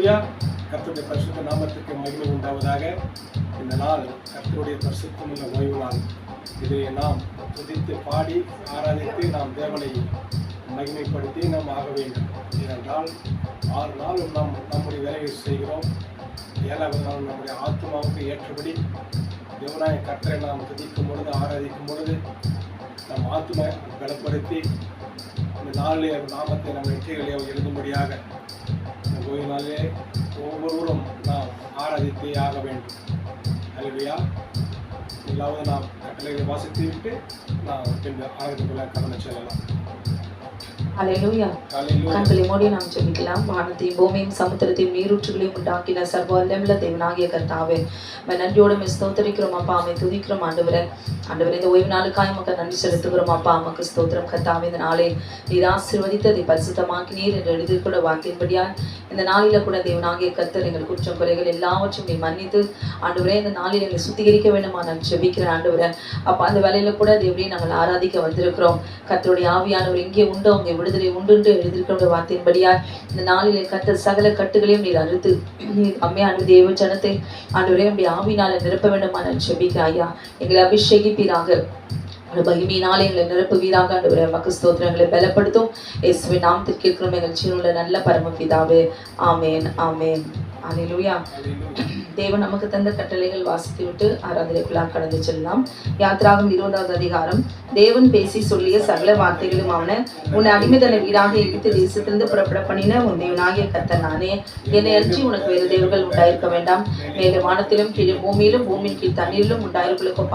அல்லேலூயா. கர்த்தருடைய பரிசுத்த நாமத்துக்கு மகிமை உண்டாவதாக. இந்த நாள் கர்த்தருடைய பரிசுத்தமுள்ள ஓய்வு நாள். இதை நாம் துதித்து பாடி ஆராதித்து நாம் தேவனை மகிமைப்படுத்தி நாம் ஆக வேண்டும். ஏனென்றால் 6 நாளும் நாம் நம்முடைய வேலையை செய்கிறோம். 7வது நாள் நம்முடைய ஆத்மாவுக்கு ஏற்றபடி தேவனாய கர்த்தரை நாம் துதிக்கும் பொழுது ஆராதிக்கும் பொழுது நம் ஆத்மா பலப்படுத்தி இந்த நாளிலே நாமத்தை நம் வெற்றிகளை எழுதும்படியாக இந்த ஓய்வு நாளிலே ஒவ்வொருவரும் நாம் ஆராதித்தே ஆக வேண்டும். அல்லேலூயா. முதலாவது நாம் கட்டளைகளை வாசித்து விட்டு நாம் பின்பு ஆராதனைக்குள்ள கடந்து செல்லலாம். ஹல்லேலூயா. கண்களை மூடி நாம் ஜெபிக்கலாம். வானத்தையும் பூமியையும் சமுத்திரத்தையும் நீரூற்றுகளையும் உண்டாக்கின சர்வ வல்லமையுள்ள தேவனாகிய கர்த்தாவே, நன்றியோடு ஸ்தோத்திரிக்கிறோம் அப்பா, அம்மை துதிக்கிறோம் ஆண்டவரே. ஆண்டவரே, இந்த ஓய்வு நாளுக்காய் மக்கள் நன்றி செலுத்துகிறோம் அப்பா, அம்மாக்கு ஸ்தோத்திரம் கர்த்தாவே. இந்த நாளை நீர் ஆசீர்வதித்து அதை பரிசுத்தமாக்கினீர் என்று எழுதி கூட வாக்கின்படியா இந்த நாளில கூட தேவனாகிய கர்த்தர் எங்கள் குற்றம் குறைகள் எல்லாவற்றையும் நீ மன்னித்து ஆண்டவரே இந்த நாளில் எங்களை சுத்திகரிக்க வேண்டுமா நான் ஜெபிக்கிறேன் ஆண்டவரே. அப்பா, அந்த வேலையில கூட தேவனையை நாங்கள் ஆராதிக்க வந்திருக்கிறோம். கர்த்தருடைய ஆவியானவர் எங்கே உண்டோ அங்கே விடுதலை உண்டு என்று எழுதியிருக்கிற வார்த்தையின்படியா இந்த நாளிலே கர்த்தர் சகல கட்டுகளையும் நீர் அறுத்து நீர் அம்மையான தேவ ஜனத்தை ஆண்டவரே உடைய ஆவியினால நிரப்ப வேண்டுமா நான் ஜெபிக்கிறேன் ஐயா. எங்களை அபிஷேகிப்பீராக, மகிமையினாலே எங்களை நிரப்புவீராக ஆண்டவரே. மக்கு ஸ்தோத்திரங்களை பலப்படுத்தும் இயேசுவின் நாமத்தில் கேட்கிறோம் எங்கள் ஜீவனுள்ள நல்ல பரமபிதாவே. ஆமேன் ஆமேன். அல்லேலூயா. தேவன் நமக்கு தந்த கட்டளைகள் வாசித்து விட்டு ஆராதனைக்குள்ளாக கடந்து செல்லலாம். யாத்திராகம் 20வது அதிகாரம். தேவன் பேசி சொல்லிய சகல வார்த்தைகளும் அவன, உன்னை அடிமைதன வீடாக எகிப்து தேசத்திலிருந்து புறப்பட பண்ணின உன் தேவனாகிய கர்த்தர் நானே. என்னை அன்றி உனக்கு வேறு தேவர்கள் உண்டாயிருக்க வேண்டாம். மேலே வானத்திலும் கீழே பூமியிலும் பூமியின் கீழ் தண்ணீரிலும் உண்டாயிருக்கும்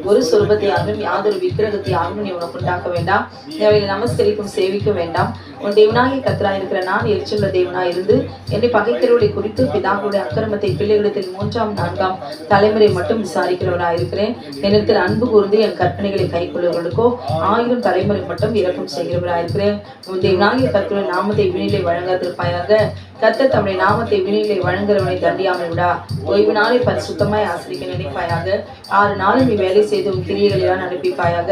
ஒரு சொருபத்தையாகவும் யாதொரு விக்கிரகத்தையாகவும் நீ உனக்கு உண்டாக்க வேண்டாம். அவைகளை நமஸ்கரிக்கும் சேவிக்க வேண்டாம். உன் தேவனாகிய கர்த்தராய் இருக்கிற நான் எரிச்சலுள்ள தேவனாய் இருந்து என்னை பகைக்கிறவர்களை குறித்து பிதாக்களுடைய அக்கிரமத்தை பிள்ளைகளிடத்தில் 3ஆம் 4ஆம் தலைமுறை மட்டும் விசாரிக்கிறவராயிருக்கிறேன். என்னிடத்தில் அன்பு கூர்ந்து என் கற்பனைகளை கைக்கொள்ளுவர்களுக்கோ 1000 தலைமுறை மட்டும் இரக்கம் செய்கிறவராயிருக்கிறேன். உன் தேவனாகிய கர்த்தருடைய நாமத்தை வினிலை வழங்காதிருப்பாயாக. கர்த்தர் தம்முடைய நாமத்தை வினிலை வழங்குகிறவனை தண்டியாமல் விடா. ஓய்வு நாளை பரிசுத்தமாய் ஆசரிக்க நினைப்பாயாக. 6 நாளும் நீ வேலை செய்து உன் கிரியைகளெல்லாம் நடப்பிப்பாயாக.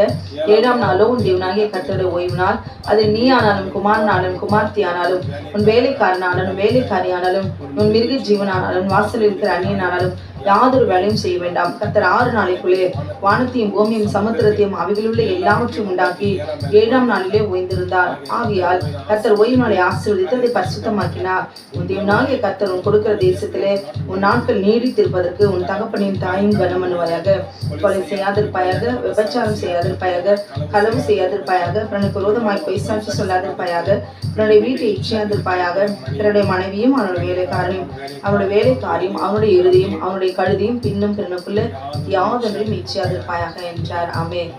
7ஆம் நாளோ உன் தேவனாகிய கர்த்தருடைய ஓய்வு நாள். அதில் நீ ஆனாலும் குமாரனாலும் குமார்த்தி ஆனாலும் உன் வேலைக்காரனானாலும் வேலைக்காரியானாலும் உன் மிருக ஜீவனானாலும் வாசலில் இருக்கிற அந்நியனானாலும் யாதொரு வேலையும் செய்ய வேண்டாம். கர்த்தர் 6 நாளைக்குள்ளே வானத்தையும் பூமியும் சமுத்திரத்தையும் அவைகளுள்ள எல்லாவற்றையும் உண்டாக்கி 7ஆம் நாளிலே ஓய்ந்திருந்தார். ஆகையால் கர்த்தர் ஓய்வு நாளை ஆசீர்வதித்து அதை பரிசுத்தமாக்கினார். உன் தேவனாகிய கர்த்தர் உன் கொடுக்கிற தேசத்திலே உன் நாட்கள் நீடித்திருப்பதற்கு உன் தகப்பனையும் தாயும் கனம் பண்ணுவாயாக. கொலை செய்யாதிருப்பாயாக, விபச்சாரம் செய்யாதிருப்பாயாக, களவு செய்யாதிருப்பாயாக, பிறனுக்கு விரோதமாய் பொய் சாட்சி சொல்லாதிருப்பாயாக, பிறனுடைய வீட்டை இச்சையாதிருப்பாயாக, பிறனுடைய மனைவியும் அவனுடைய வேலைக்காரனையும் அவனுடைய வேலைக்காரியும் அவனுடைய இறுதியும் அவனுடைய கழுதியும் பின்னும் பிறனுக்குள்ள யாதொன்றையும் இச்சையாதிருப்பாயாக என்றார். ஆமென்.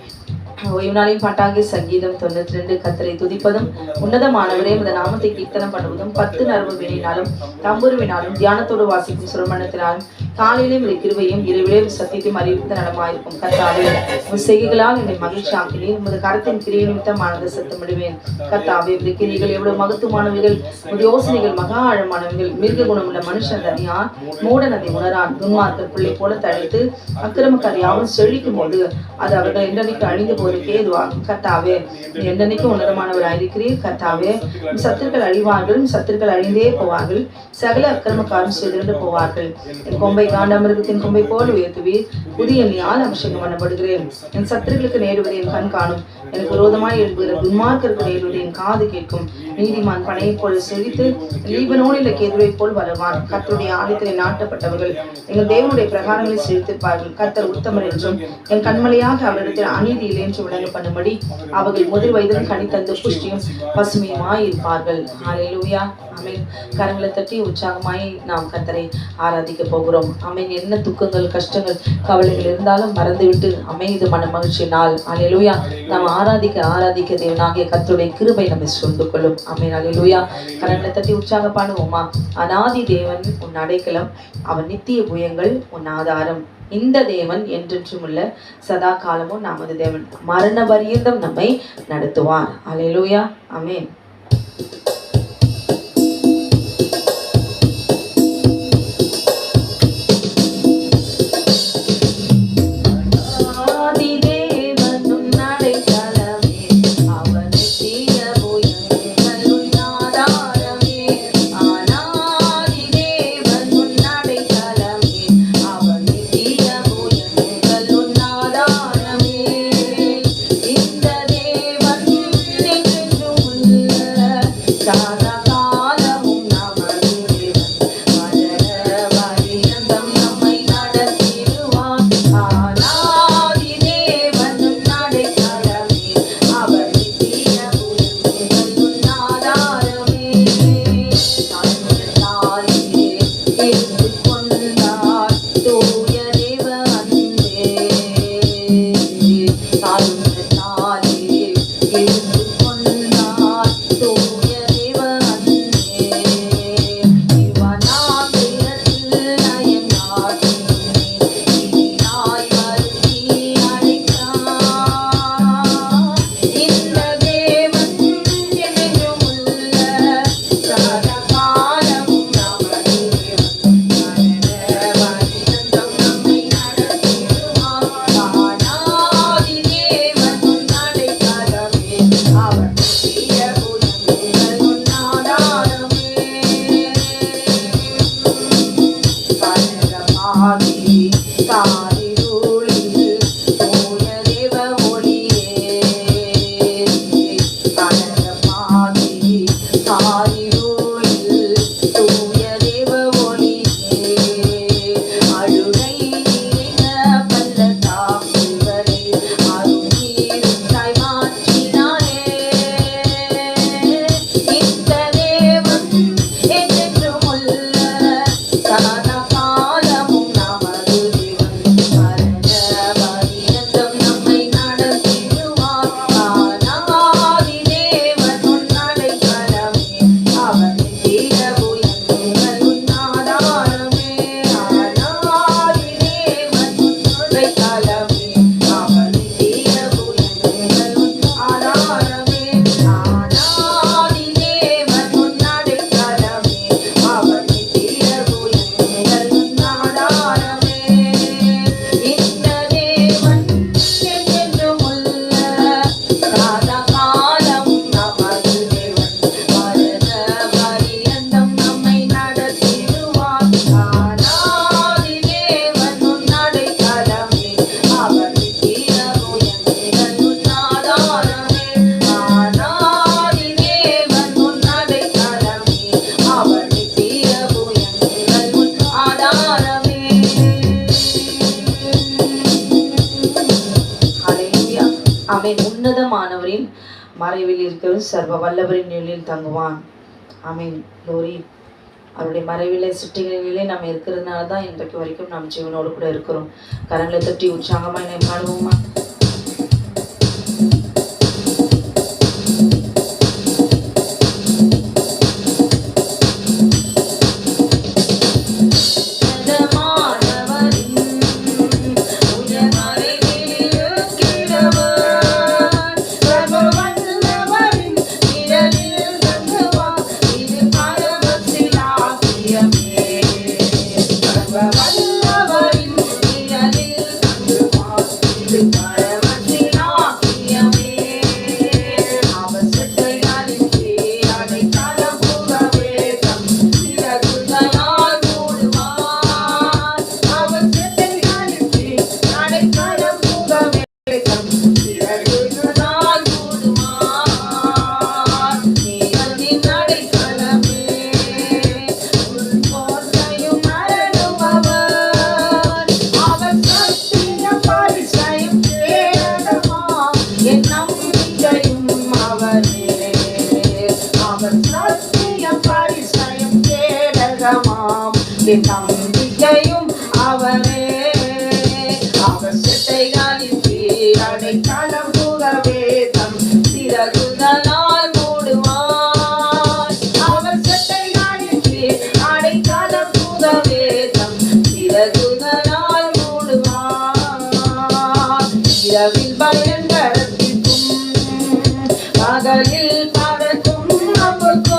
ஓய்வு நாளின் பாட்டாகிய சங்கீதம் 92. கர்த்தரை துதிப்பதும் உன்னதமானவரே இந்த நாமத்தை கீர்த்தனம் பண்ணுவதும் 10 நரம்பு வீணினாலும் தம்புருவினாலும் தியானத்தோடு வாசிக்கும் சுரமணத்தினாலும் காலையிலும் இந்த கிருபையும் இரவிலேயும் சத்தியத்தையும் அறிவித்த நலமாயிருக்கும். கர்த்தாவே, உன் செய்கைகளால் என்னை மகிழ்ச்சி ஆக்கினேன். உமது கரத்தின் கிரியை நிமித்தமானது சத்தமிடுவேன். கர்த்தாவே, இந்த கிரியைகள் எவ்வளவு மகத்துவமானவைகள், உமது யோசனைகள் மகா ஆழமானவைகள். மிருக குணமுள்ள மனுஷன் அறியான், மூடன் அதை உணரான். துன்மார்க்கர் பிள்ளை போல தழைத்து அக்கிரமக்கார் யாவும் செழிக்கும் போது அது அவர்கள் என்றனைக்கு அழிந்து போவதற்கு ஏதுவாகும். கர்த்தாவே, நீ என்றனைக்கு உன்னதமானவராயிருக்கிறீர். கர்த்தாவே, சத்துருக்கள் அழிவார்கள், சத்துருக்கள் அழிந்தே போவார்கள், சகல அக்கிரமக்காரும் சிதறண்டு போவார்கள். என் கொம்பை காண்டாமிருகத்தின் கொம்பை போல் உயர்த்துவீர். புதிய எண்ணியால் அபிஷேகம் பண்ணப்படுகிறேன். என் சத்துருக்களுக்கு நேருவதை என் கண் காணும். எனக்கு விரோதமாய் எழுப்புகிற துன்மார்க்கருக்கு நேருவதை என் காது கேட்கும். நீதிமான் பனையை போல் செழித்து லீபனோனில் கேதுவை போல் வளர்வான். கர்த்தருடைய ஆலயத்திலே நாட்டப்பட்டவர்கள் எங்கள் தேவனுடைய பிரகாரங்களை செழித்திருப்பார்கள். கர்த்தர் உத்தமர் என்றும் என் கண்மலையாக அவரிடத்தில் அநீதி இல்லை என்று விளங்க பண்ணும்படி அவர்கள் முதல் வயதிலும் கனி தந்து புஷ்டியும் பசுமையுமாய் இருப்பார்கள். ஹல்லேலூயா. ஆமென். கரங்களை தட்டி உற்சாகமாய் நாம் கர்த்தரை ஆராதிக்க போகிறோம். ஆமென். என்ன துக்கங்கள் கஷ்டங்கள் கவலைகள் இருந்தாலும் மறந்துவிட்டு அமைதி மன மகிழ்ச்சி நாள். ஹல்லேலூயா. நாம் ஆராதிக்க ஆராதிக்க தேவனாகிய கர்த்தருடைய கிருபை நம்மை சூழ்ந்து கொள்ளும். ஆமென். ஹல்லேலூயா. கரங்களை தட்டி உற்சாக பாடுவோமா? அநாதி தேவன் உன் அடைக்கலம், அவன் நித்திய புயங்கள் உன் ஆதாரம். இந்த தேவன் என்றென்றும் உள்ள சதா காலமும் நமது தேவன், மரண பரியந்தம் நம்மை நடத்துவார். ஹல்லேலூயா. ஆமென். ஆதி மறைவில் இருக்கிற சர்வ வல்லவரின் நிழலில் தங்குவான். ஆமீன். லோரி அவருடைய மறைவிலே சிட்டிகளிலே நம்ம இருக்கிறதுனால தான் இன்றைக்கு வரைக்கும் நாம் ஜீவனோடு கூட இருக்கிறோம். கரங்களை தட்டி உற்சாகமாக என்னை பாடுவோமா? நம்பிக்கையும் அவரே, அவர் செட்டைகளின் கீழ் அடைக்கலம் புகவே தம் சிறகுகளால் மூடுவார். அவர் செட்டைகளின் கீழ் அடைக்கலம் புகவே தம் சிறகுகளால் மூடுவார். இரவில் பயங்கரத்திற்கும் பகலில் பறக்கும் அம்புக்கும்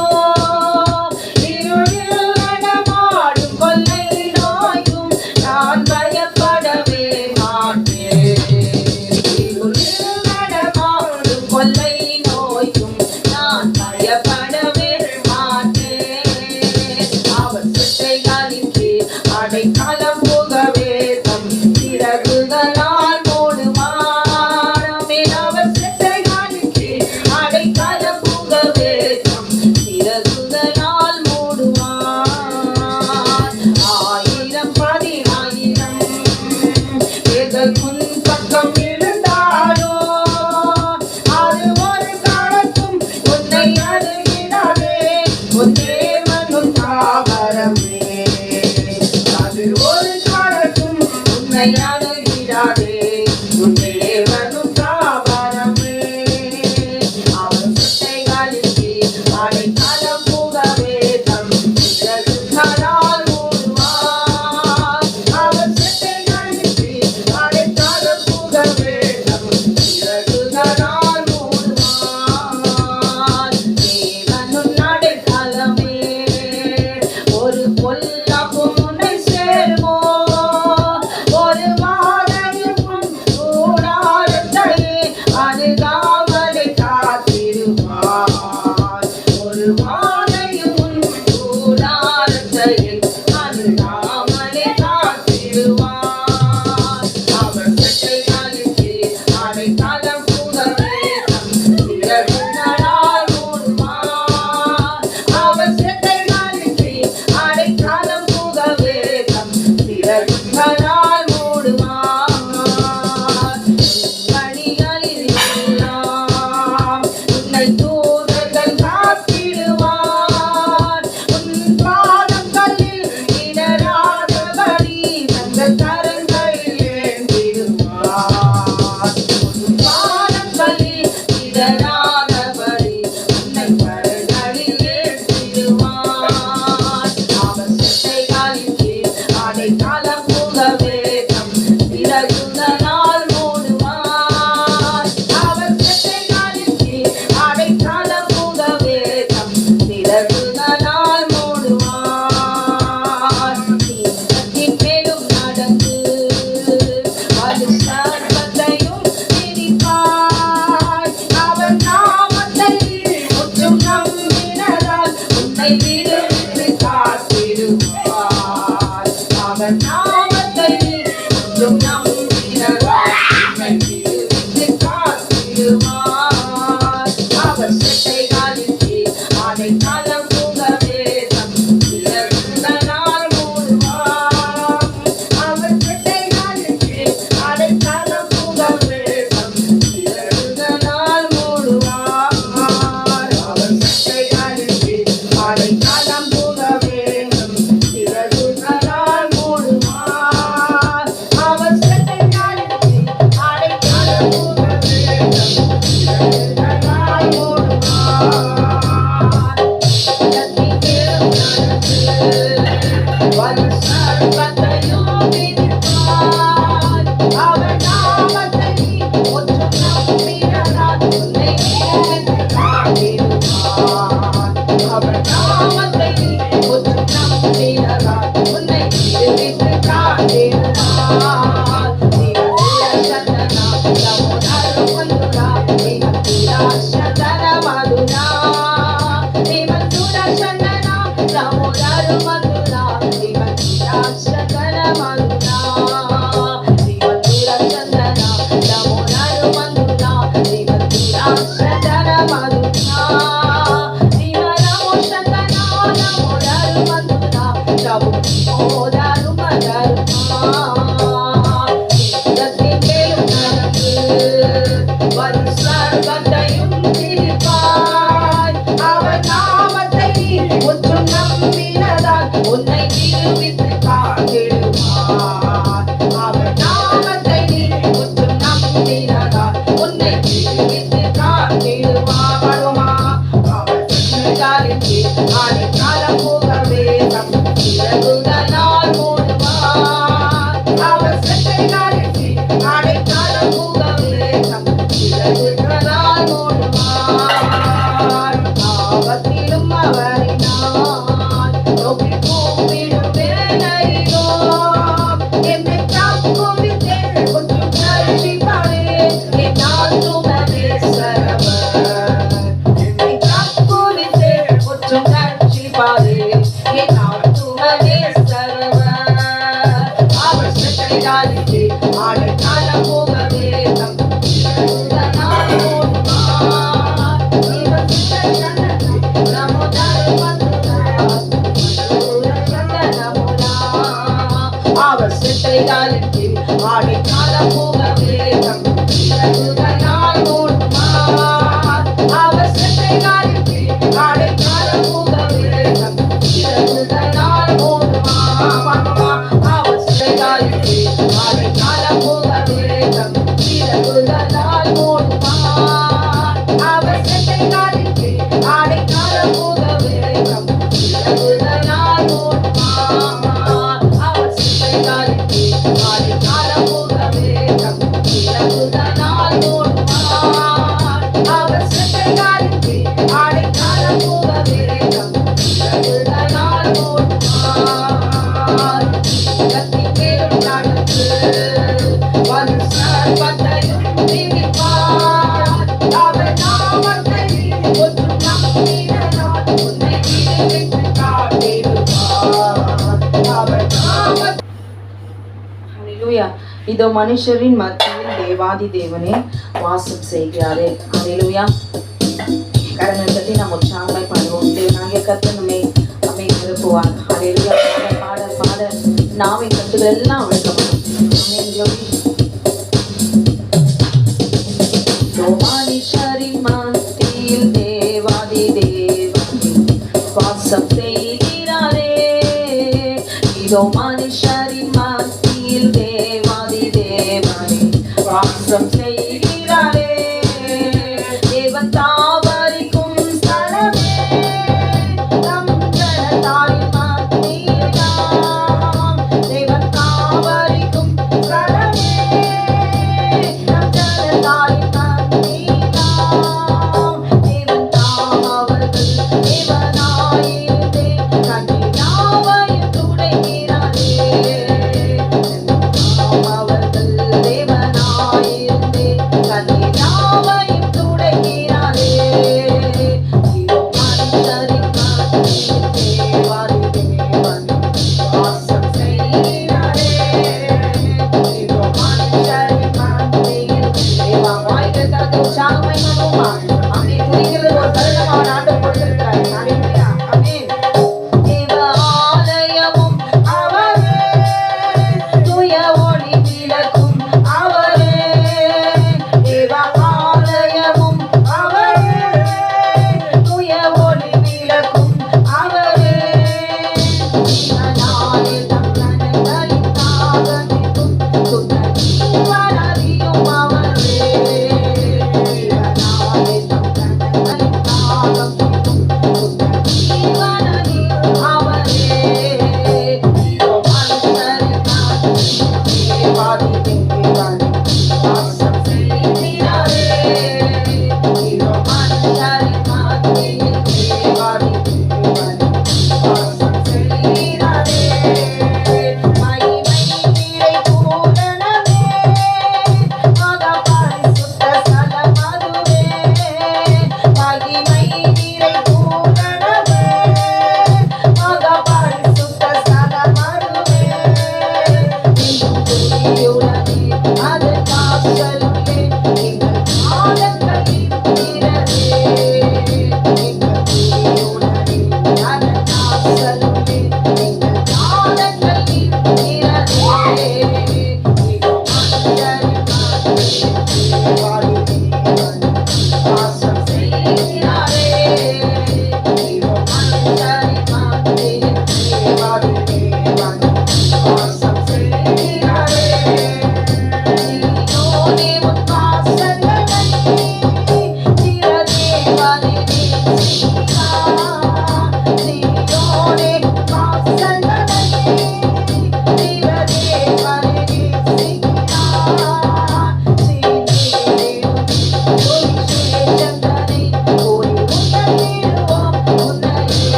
அடைக்கலம் புகவே தம் சிறகுகளால் மூடுவார். அவர் செட்டைகளின் கீழ் அடைக்கலம் புகவே தம் சிறகுகளால் மூடுவார். 1000 10,000 எங்கள் முன் பக்கம் இருந்தாலோ அது ஒரு காலத்தும் உன்னை அணுகிடாதே. உன் தேவனும் தாவரமே ஒரு காலத்தும் உன்னை அணுகிடாதே. உன் தேவனும் தாவரமே. அவர் செட்டைகளின் கீழ் அடைக்கலம் புகவே தம் சிறகுகளால் மூடுவார். அவர் செட்டைகளின் கீழ் அடைக்கலம் புகவே தம் சிறகுகளால் மூடுவார். தேவனும் அடைக்கலமே ஒரு பொல்லாப்பும் ஒரு வாதையும் கூடாரத்தையே அணுகாமலே காத்திடுவார். ஒரு வாதையும் கூடாரத்தையே அணுகாமலே காத்திடுவார். அவர் செட்டைகளின் கீழ் அடைக்கலம் புகவே தம் சிறகுகளால் மூடுவார். அவர் செட்டைகளின் கீழ் அடைக்கலம் புகவே தம் சிறகுகளால் மூடுவார். வழிகளில் எல்லாம் உன்னை தூதர்கள் காத்திடுவார். உன் பாதங்களில் இதோ மனுஷரின் மத்தியில் தேவாதி தேவனே வாசம் செய்கிறாரே. ஹல்லேலூயா. கரங்களை தட்டி நாம் உற்சாகமாய் பாடுவோம். தேவனாகிய கர்த்தர் நம்மை நிரப்புவார். ஹல்லேலூயா. பாட பாட நாவை கட்டுகள் எல்லாம் அழைக்கப்படும். மனுஷரின் மத்தியில் தேவாதி தேவனே வாசம் செய்கிறாரே. இதோ மனுஷரின் மத்தியில் தேவாதி தேவனே வாசம் செய்கிறாரே. தேவன் தாவரிக்கும் ஸ்தலமே நம் ஜனத்தாரின் மத்தியிலாம். தேவன் தாவரிக்கும் ஸ்தலமே நம் ஜனத்தாரின் மத்தியிலாம். தேவன் தாம் அவர்கள் தேவனாயிருந்தே கண்ணினாவையும் துடைக்கிறாரே. அவர்கள் தேவனாயிருந்தே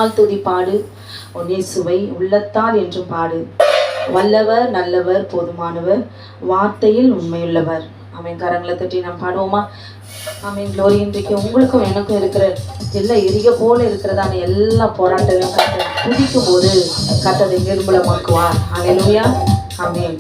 வாயினால் துதி பாடு, உன் இயேசுவை உள்ளத்தால் என்றும் பாடு. வல்லவர், நல்லவர், போதுமானவர், வார்த்தையில் உண்மையுள்ளவர். ஆமென். கரங்களை தட்டி நாம் பாடுவோமா? ஆமென். க்ளோரி. இன்றைக்கு உங்களுக்கும் எனக்கும் இருக்கிற எல்லா எரிய போல இருக்கிறதான எல்லா போராட்டங்களும் கர்த்தர் துதிக்கும் போது கர்த்தரை நிர்மூலமாக்குவார். ஹல்லேலூயா. ஆமென்.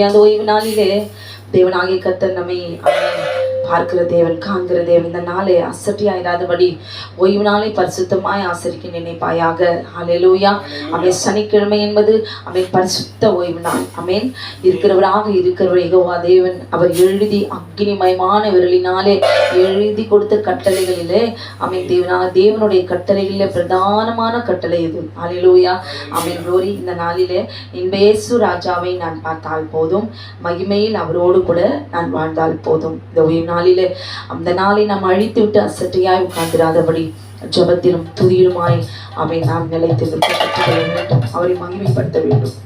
அந்த ஓய்வு நாளிலே தேவனாகிய கர்த்தர் நம்மை பார்க்கிற தேவன், காண்கிற தேவன். இந்த நாளை அசட்டியாயிராதபடி ஓய்வு நாளை பரிசுத்தமாய் ஆசரிக்க நினைப்பாயாக. ஹல்லேலூயா. அமேன். சனிக்கிழமை என்பது அமேன் பரிசுத்த ஓய்வு நாள். அமேன். இருக்கிறவராக இருக்கிறவர் யெகோவா தேவன் அவர் எழுதி அக்னிமயமான விரலினாலே எழுதி கொடுத்த கட்டளைகளிலே அமேன் தேவனுடைய கட்டளைகளிலே பிரதானமான கட்டளை இது. ஹல்லேலூயா. அமேன். க்ளோரி. இந்த நாளிலே இயேசு ராஜாவை நான் பார்த்தால் போதும், மகிமையில் அவரோடு கூட நான் வாழ்ந்தால் போதும். இந்த ஓய்வு நாளிலே அந்த நாளை நாம் அழித்து விட்டு அசட்டையாய் உட்கார்ந்திராதபடி ஜபத்திலும் துதியிலுமாய் அவை நாம் நிலைத்து நிற்க கற்றுக்கொள்ள வேண்டும். அவரை மகிமைப்படுத்த வேண்டும்.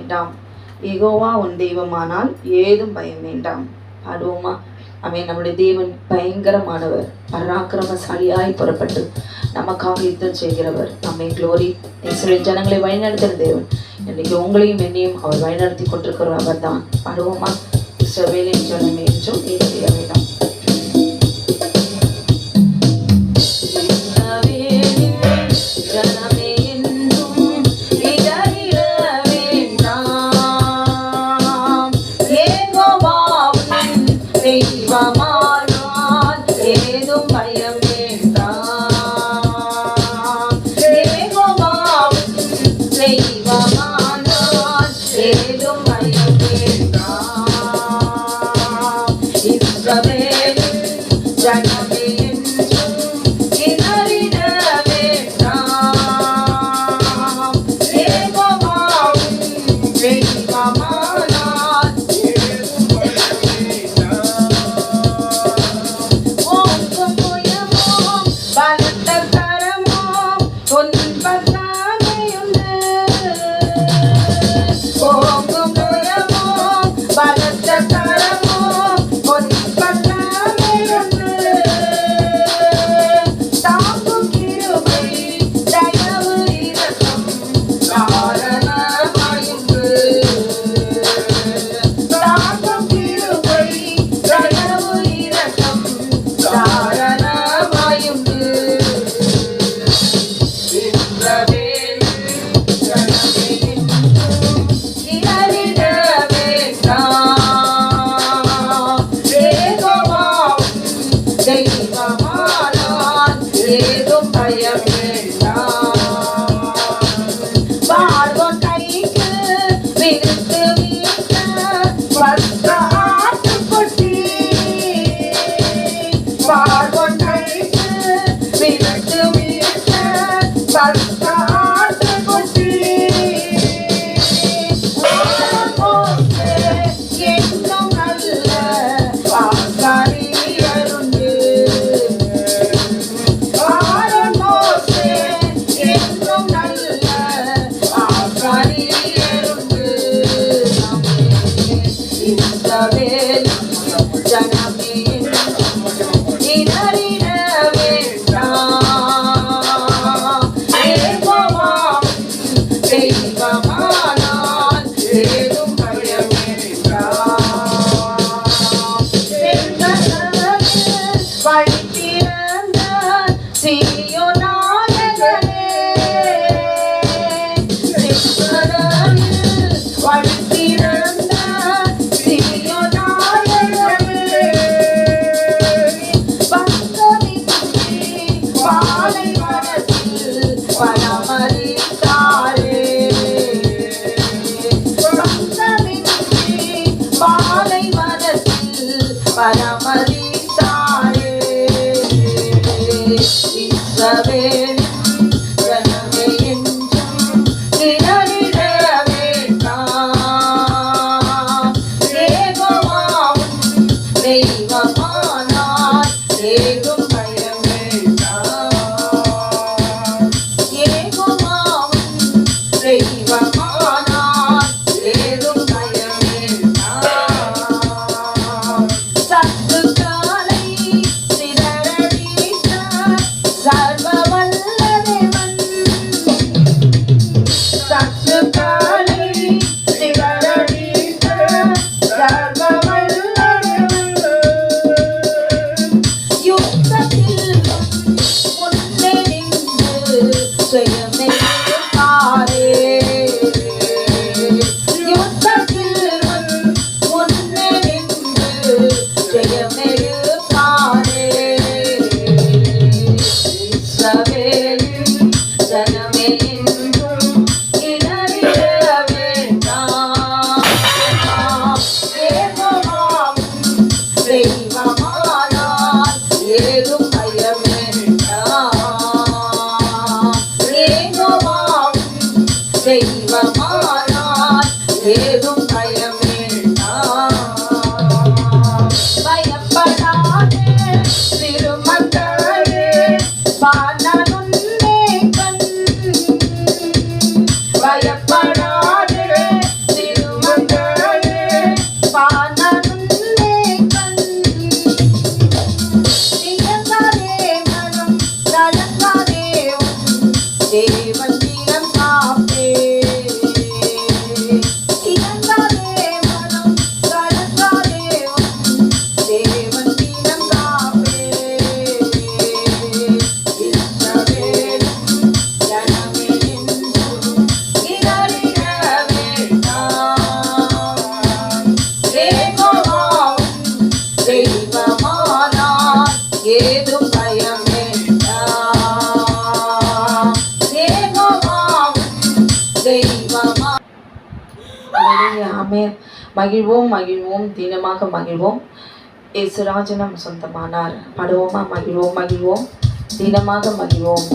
வேண்டாம். யெகோவா உன் தெய்வமானால் ஏதும் பயம் வேண்டாம். பாடுவோமா? ஆமென். நம்முடைய தேவன் பயங்கரமானவர், பராக்கிரமசாலியாய் புறப்பட்டு நமக்காக யுத்தம் செய்கிறவர். நம்மை க்ளோரி. இஸ்ரவேல் ஜனங்களை வழிநடத்துகிற தேவன் இன்னைக்கு உங்களையும் என்னையும் அவர் வழிநடத்தி கொண்டிருக்கிற அவர் தான். பாடுவோமா? இஸ்ரவேலின் ஜனமே என்றும் நீ செய்ய வேண்டாம். ஜனமே என்றும் இடறிட வேண்டாம். யெகோவாவின் தெய்வமானால் ஏதும் பயம் வேண்டாம். யெகோவாவின் தெய்வமானால் ஏதும் பயம் வேண்டாம். இஸ்ரவேலின் ஜனமே என்றும் இடறிட வேண்டாம். யெகோவாவின் தெய்வமானால் ஓங்கும் புயமும் பலத்த கரமும் உன் பக்கமையுண்டு. ஓங்கும் புயமும் பலத்த கரமும் உன் பக்கமையுண்டு. தாங்கும் கிருபை தயவு இரக்கம் தாராளமாயுண்டு. தாங்கும் கிருபை தயவு இரக்கம் தாராளமாயுண்டு. இஸ்ரவேல் ஜனமே என்றும் இடறிட வேண்டாம். யெகோவாவின் தெய்வமானால் ஏதும் பயம் வேண்டாம். பார்வோன் கைக்கு விரித்து வீட்ட வஸ்திர ஆட்டுக்குட்டி. பார்வோன் கைக்கு விரித்து வீட்ட வஸ்திர ஆட்டுக்குட்டி. மோசே என்னும் நல்ல ஆசாரியருண்டு. மோசே என்னும் நல்ல ஆசாரியருண்டு. இஸ்ரவேல் ஜனமே இடறிட வேண்டாம். யெகோவாவின் தெய்வமானால் ஏதும் பயம் வேண்டாம். செங்கடலில் வழி திறந்த சீயோன் நாயகனே. செங்கடலில் வழி திறந்த சீயோன் நாயகனே. பங்கமின்றி பாலைவனத்தில் பராமரித்தாரே. பங்கமின்றி பாலைவனத்தில் பராமரித்தாரே. இஸ்ரவேலின் ஜனமே என்றும் இடறிட வேண்டாம். யெகோவாவின் தெய்வமானால் ஏதும் பயம் வேண்டாம். யெகோவாவின் தெய்வமானால் ஏதும் பயம் வேண்டாம். சத்துக்கள் ஹalleluya ஆமென். மகிழ்வோம் மகிழ்வோம் தினமாக மகிழ்வோம். இயேசுராஜனம் சொந்தமானார். பாடுவோமா? மகிழ்வோம் மகிழ்வோம் தினமாக மகிழ்வோம்.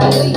Hallelujah.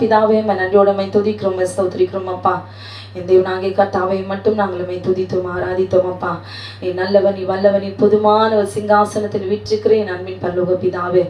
பிதாவே நன்றியோட துதிக்கிறோம் ஸ்தோத்திரிக்கிறோம் அப்பா. என் தேவனாகிய கர்த்தாவை மட்டும் நாங்களுமே துதித்தோம் ஆராதித்தோம் அப்பா. நீ நல்லவன், நீ வல்லவன், நீ புதுமான ஒரு சிங்காசனத்தில் விற்றிருக்கிறேன் அன்பின் பரலோக பிதாவே.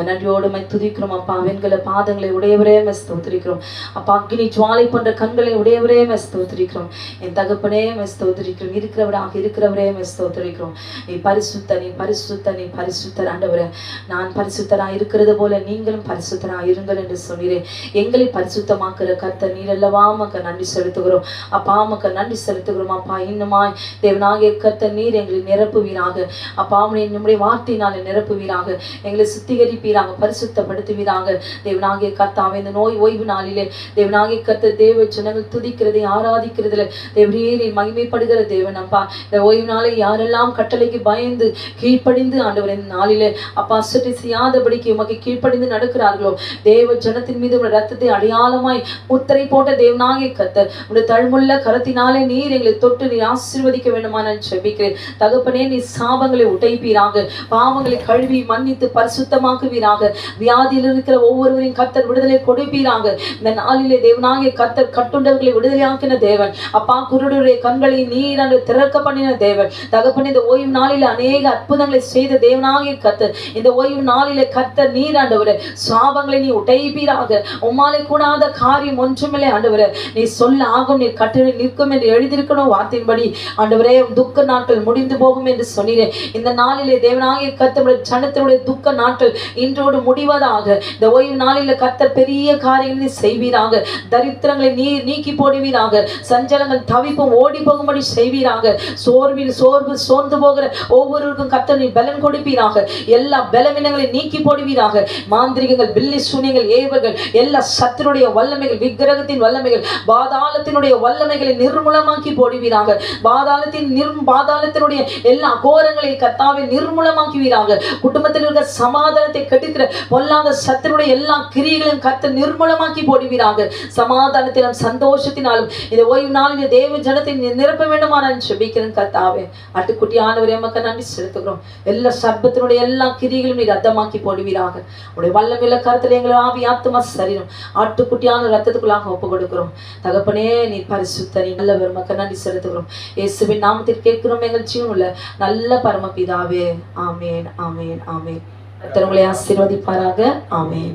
நன்றியோடு துதிக்கிறோம் அப்பா. வெண்கல பாதங்களை உடையவரே ஸ்தோத்திரிக்கிறோம் அப்பா. அக்னி ஜுவாலை போன்ற கண்களை உடையவரே ஸ்தோத்திரிக்கிறோம். என் தகப்பனே ஸ்தோத்திரிக்கிறோம். இருக்கிறவரே ஸ்தோத்திரிக்கிறோம். நீ பரிசுத்த, நீ பரிசுத்த, நீ பரிசுத்தர் ஆண்டவரே. நான் பரிசுத்தரா இருக்கிறது போல நீங்களும் பரிசுத்தரா இருங்கள் என்று சொன்னீரேன். எங்களை பரிசுத்தமாக்குற கர்த்தர் நீர் அல்லவா. மக்க நன்றி செலுத்துகிறோம் அப்பா. மக்க நன்றி செலுத்துகிறோம் அப்பா. இன்னுமாய் தேவனாகிய கர்த்தர் நீர் எங்களை நிரப்புவீராக அப்பா. நம்முடைய வார்த்தையினால நிரப்புவீராக, எங்களை சுத்திகரிப்பீராக, பரிசுத்தப்படுத்துவீராக தேவனாகிய கர்த்தாவே. இந்த நோய் ஓய்வு நாளிலே தேவனாகிய கர்த்தர் தேவ ஜனங்கள் துதிக்கிறதை ஆராதிக்கிறதுல தேவரீரை மகிமைப்படுகிற தேவன் அப்பா. இந்த ஓய்வு நாளை யாரெல்லாம் கட்டளைக்கு பயந்து கீழ்ப்படிந்து ஆண்டவர் இந்த நாளிலே அப்பா சுற்றி செய்யாதபடிக்கு உமக்கு கீழ்ப்படிந்து நடக்கிறார்களோ தேவ ஜனத்தின் மீது உடைய ரத்தத்தை அடையாளமாய் முத்திரை போட்ட தேவனாகிய கர்த்தர் உடைய தழுமுள்ள கரத்தினாலே நீர் எங்களை தொட்டு நீர் ஆசீர்வதிக்க வேண்டுமா நான் ஜெபிக்கிறேன் தகப்பனே. நீ சாபங்களை உடைப்பீராக, பாவங்களை கழுவி மன்னித்து பரிசுத்தமாக்குவீராக. வியாதியில் இருக்கிற ஒவ்வொருவரையும் கர்த்தர் விடுதலை கொடுப்பீராக. இந்த நாளிலே தேவனாகிய கர்த்தர் கட்டுண்டவர்களை விடுதலையாக்கின தேவன் அப்பா. குருடருடைய கண்களை நீர் அன்று திறக்க பண்ணின தேவன் தகப்பனே. இந்த ஓய்வு நாளில் அநேக அற்புதங்களை செய்த தேவனாகிய கர்த்தர் இந்த ஓய்வு நாளிலே கர்த்தர் நீர் ஆண்டவரே சாபங்களை நீ உடைப்பீராக. உம்மாலே கூடாத காரியம் ஒன்றுமில்லை ஆண்டவரே. நீ சொல்ல ஆகும், நீ கட்டளை நிற்கும் என்று எழுதியிருக்கணும். வார்த்தையின்படி ஆண்டவரே துக்க நாட்கள் முடிந்து போகும் என்று சொன்னீரே. இந்த நாளிலே தேவனாகிய கர்த்தருடைய ஜனத்தினுடைய துக்க நாட்கள் இன்றோடு முடிவதாக. இந்த ஓய்வு நாளில் கர்த்தர் பெரிய காரியங்களை செய்வீராக. தரித்திரங்களை நீக்கி போடுவீராக. சஞ்சலங்கள் தவிப்பும் ஓடி போகும்படி செய்வீராக. சோர்வு சோர்ந்து போகிற ஒவ்வொருவருக்கும் கர்த்தர் நீ பலன் கொடுப்பீராக. எல்லா பலவீனங்களை நீக்கி போடுவீராக. மாந்திரிகங்கள், பில்லி சூனியங்கள், ஏவர்கள், எல்லா சத்துருடைய வல்லமைகள், விக்கிரகத்தின் வல்லமைகள், பாதாளத்தினுடைய வல்லமைகளை நிர்மூலமாக்கி போடுவீராக. பாதாளத்தினுடைய எல்லா கோரங்களை கர்த்தாவை நிர்மூலமாக்குவீராக. குடும்பத்தில் இருக்கிற சமாதானத்தை கெடுக்கிற பொல்லாத சத்துருடைய எல்லா கிரியைகளையும் கர்த்தர் நிர்மூலமாக்கி போடுவீராக. சமாதானத்திலும் சந்தோஷத்தினாலும் இந்த ஓய்வு நாளில் தேவ ஜனத்தை நிரப்ப வேண்டுமா நான் ஜெபிக்கிறேன் கர்த்தாவே. ஆட்டுக்குட்டி ஆண்டவரே உமக்கு நன்றி செலுத்துகிறோம். எல்லா சர்ப்பத்தினுடைய எல்லா கிரியைகளும் நீர் ரத்தமாக்கி போடுவீராக. உடைய வல்லமையுள்ள கருத்தில் எங்களை ஆவி ஆத்துமா சரீரம் ஆட்டுக்குட்டியான ரத்தத்துக்குள்ளாக ஒப்பு கொடுக்கிறோம். தகப்பனே நீ பரிசுத்த, நீ நல்லவர். உமக்கு நன்றி செலுத்துகிறோம். இயேசுவின் நாமத்தில் கேட்கிறோம் எங்கள் ஜீவனுள்ள நல்ல பரமபிதாவே. ஆமேன், ஆமேன், ஆமேன். கர்த்தர் உங்களை ஆசீர்வதிப்பாராக. ஆமேன்.